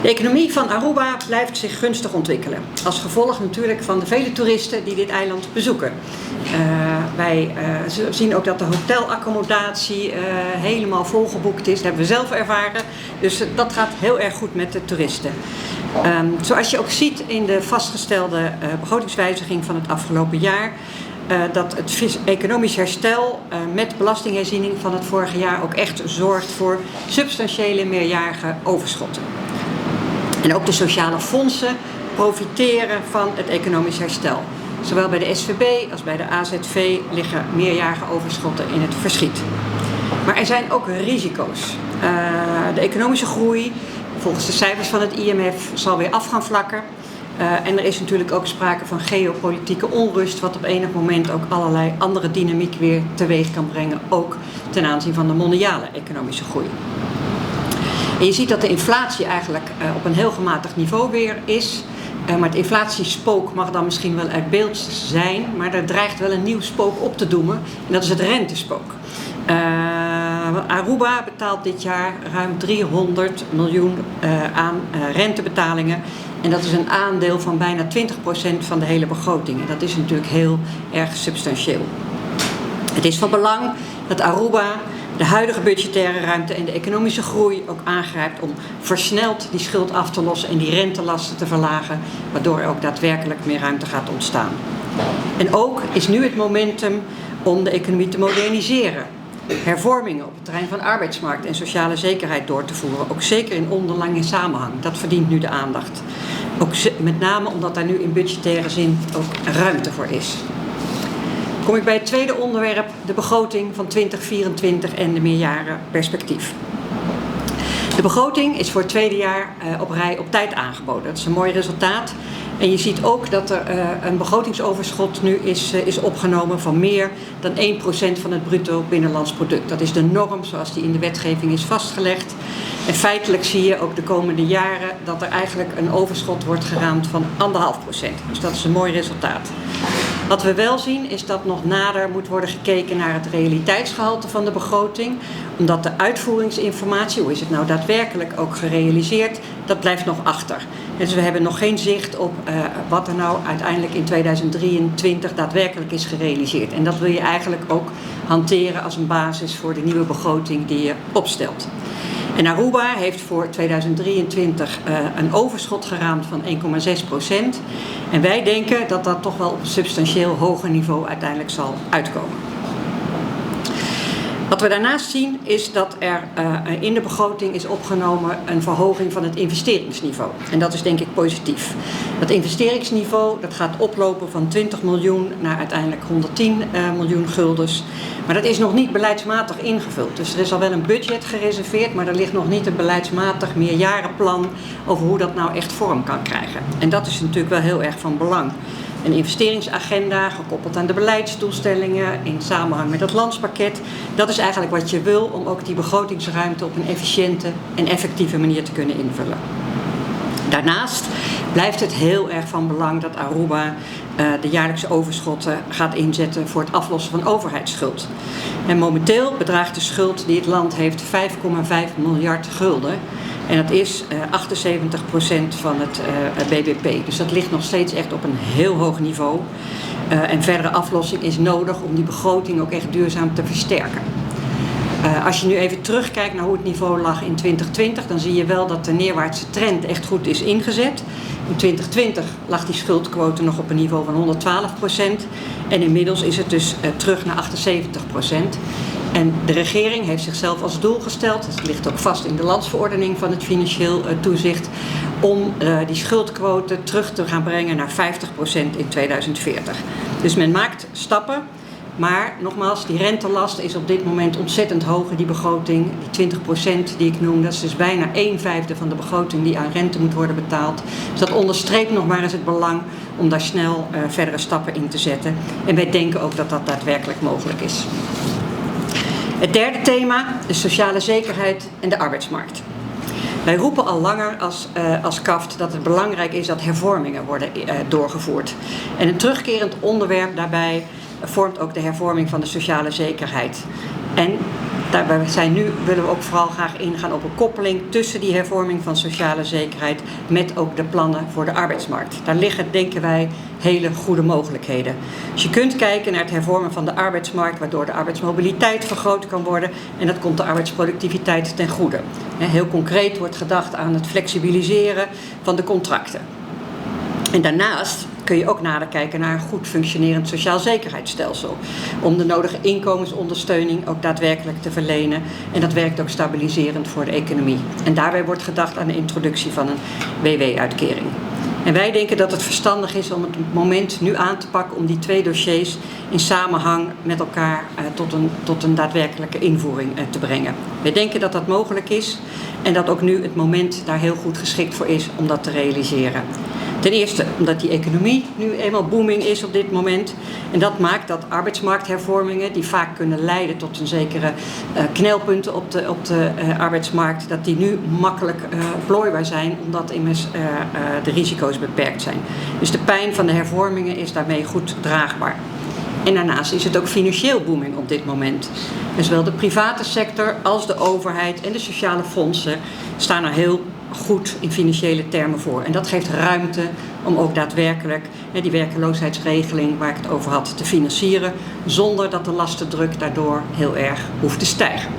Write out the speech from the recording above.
De economie van Aruba blijft zich gunstig ontwikkelen. Als gevolg natuurlijk van de vele toeristen die dit eiland bezoeken. Wij zien ook dat de hotelaccommodatie helemaal volgeboekt is. Dat hebben we zelf ervaren. Dus dat gaat heel erg goed met de toeristen. Zoals je ook ziet in de vastgestelde begrotingswijziging van het afgelopen jaar. Dat het economisch herstel met belastingherziening van het vorige jaar ook echt zorgt voor substantiële meerjarige overschotten. En ook de sociale fondsen profiteren van het economisch herstel. Zowel bij de SVB als bij de AZV liggen meerjarige overschotten in het verschiet. Maar er zijn ook risico's. De economische groei, volgens de cijfers van het IMF, zal weer af gaan vlakken. En er is natuurlijk ook sprake van geopolitieke onrust, wat op enig moment ook allerlei andere dynamiek weer teweeg kan brengen, ook ten aanzien van de mondiale economische groei. En je ziet dat de inflatie eigenlijk op een heel gematigd niveau weer is. Maar het inflatiespook mag dan misschien wel uit beeld zijn, maar er dreigt wel een nieuw spook op te doemen. En dat is het rentespook. Aruba betaalt dit jaar ruim 300 miljoen aan rentebetalingen. En dat is een aandeel van bijna 20% van de hele begroting. En dat is natuurlijk heel erg substantieel. Het is van belang dat Aruba de huidige budgettaire ruimte en de economische groei ook aangrijpt om versneld die schuld af te lossen en die rentelasten te verlagen, waardoor er ook daadwerkelijk meer ruimte gaat ontstaan. En ook is nu het momentum om de economie te moderniseren. Hervormingen op het terrein van arbeidsmarkt en sociale zekerheid door te voeren, ook zeker in onderlinge samenhang. Dat verdient nu de aandacht. Ook met name omdat daar nu in budgettaire zin ook ruimte voor is. Kom ik bij het tweede onderwerp, de begroting van 2024 en de meerjarenperspectief. De begroting is voor het tweede jaar op rij op tijd aangeboden. Dat is een mooi resultaat. En je ziet ook dat er een begrotingsoverschot nu is opgenomen van meer dan 1% van het bruto binnenlands product. Dat is de norm zoals die in de wetgeving is vastgelegd. En feitelijk zie je ook de komende jaren dat er eigenlijk een overschot wordt geraamd van 1,5%. Dus dat is een mooi resultaat. Wat we wel zien is dat nog nader moet worden gekeken naar het realiteitsgehalte van de begroting. Omdat de uitvoeringsinformatie, hoe is het nou daadwerkelijk ook gerealiseerd, dat blijft nog achter. Dus we hebben nog geen zicht op wat er nou uiteindelijk in 2023 daadwerkelijk is gerealiseerd. En dat wil je eigenlijk ook hanteren als een basis voor de nieuwe begroting die je opstelt. En Aruba heeft voor 2023 een overschot geraamd van 1,6%. En wij denken dat dat toch wel op een substantieel hoger niveau uiteindelijk zal uitkomen. Wat we daarnaast zien is dat er in de begroting is opgenomen een verhoging van het investeringsniveau. En dat is denk ik positief. Dat investeringsniveau dat gaat oplopen van 20 miljoen naar uiteindelijk 110 miljoen guldens. Maar dat is nog niet beleidsmatig ingevuld. Dus er is al wel een budget gereserveerd, maar er ligt nog niet een beleidsmatig meerjarenplan over hoe dat nou echt vorm kan krijgen. En dat is natuurlijk wel heel erg van belang. Een investeringsagenda gekoppeld aan de beleidsdoelstellingen in samenhang met het landspakket. Dat is eigenlijk wat je wil om ook die begrotingsruimte op een efficiënte en effectieve manier te kunnen invullen. Daarnaast blijft het heel erg van belang dat Aruba de jaarlijkse overschotten gaat inzetten voor het aflossen van overheidsschuld. En momenteel bedraagt de schuld die het land heeft 5,5 miljard gulden. En dat is 78% van het BBP. Dus dat ligt nog steeds echt op een heel hoog niveau. En verdere aflossing is nodig om die begroting ook echt duurzaam te versterken. Als je nu even terugkijkt naar hoe het niveau lag in 2020, dan zie je wel dat de neerwaartse trend echt goed is ingezet. In 2020 lag die schuldquote nog op een niveau van 112%. En inmiddels is het dus terug naar 78%. En de regering heeft zichzelf als doel gesteld, dat ligt ook vast in de landsverordening van het financieel toezicht, om die schuldquote terug te gaan brengen naar 50% in 2040. Dus men maakt stappen, maar nogmaals, die rentelast is op dit moment ontzettend hoog in die begroting. Die 20% die ik noem, dat is dus bijna 1/5 van de begroting die aan rente moet worden betaald. Dus dat onderstreept nog maar eens het belang om daar snel verdere stappen in te zetten. En wij denken ook dat dat daadwerkelijk mogelijk is. Het derde thema, de sociale zekerheid en de arbeidsmarkt. Wij roepen al langer als KAFT dat het belangrijk is dat hervormingen worden doorgevoerd. En een terugkerend onderwerp daarbij vormt ook de hervorming van de sociale zekerheid. En Daarbij willen we ook vooral graag ingaan op een koppeling tussen die hervorming van sociale zekerheid met ook de plannen voor de arbeidsmarkt. Daar liggen, denken wij, hele goede mogelijkheden. Dus je kunt kijken naar het hervormen van de arbeidsmarkt, waardoor de arbeidsmobiliteit vergroot kan worden en dat komt de arbeidsproductiviteit ten goede. Heel concreet wordt gedacht aan het flexibiliseren van de contracten. En daarnaast kun je ook nader kijken naar een goed functionerend sociaal zekerheidsstelsel. Om de nodige inkomensondersteuning ook daadwerkelijk te verlenen. En dat werkt ook stabiliserend voor de economie. En daarbij wordt gedacht aan de introductie van een WW-uitkering. En wij denken dat het verstandig is om het moment nu aan te pakken om die twee dossiers in samenhang met elkaar tot een daadwerkelijke invoering te brengen. Wij denken dat dat mogelijk is en dat ook nu het moment daar heel goed geschikt voor is om dat te realiseren. Ten eerste omdat die economie nu eenmaal booming is op dit moment. En dat maakt dat arbeidsmarkthervormingen, die vaak kunnen leiden tot een zekere knelpunten op de arbeidsmarkt, dat die nu makkelijk plooibaar zijn, omdat immers de risico's beperkt zijn. Dus de pijn van de hervormingen is daarmee goed draagbaar. En daarnaast is het ook financieel booming op dit moment. En zowel de private sector als de overheid en de sociale fondsen staan er heel goed in financiële termen voor. En dat geeft ruimte om ook daadwerkelijk die werkeloosheidsregeling waar ik het over had te financieren, zonder dat de lastendruk daardoor heel erg hoeft te stijgen.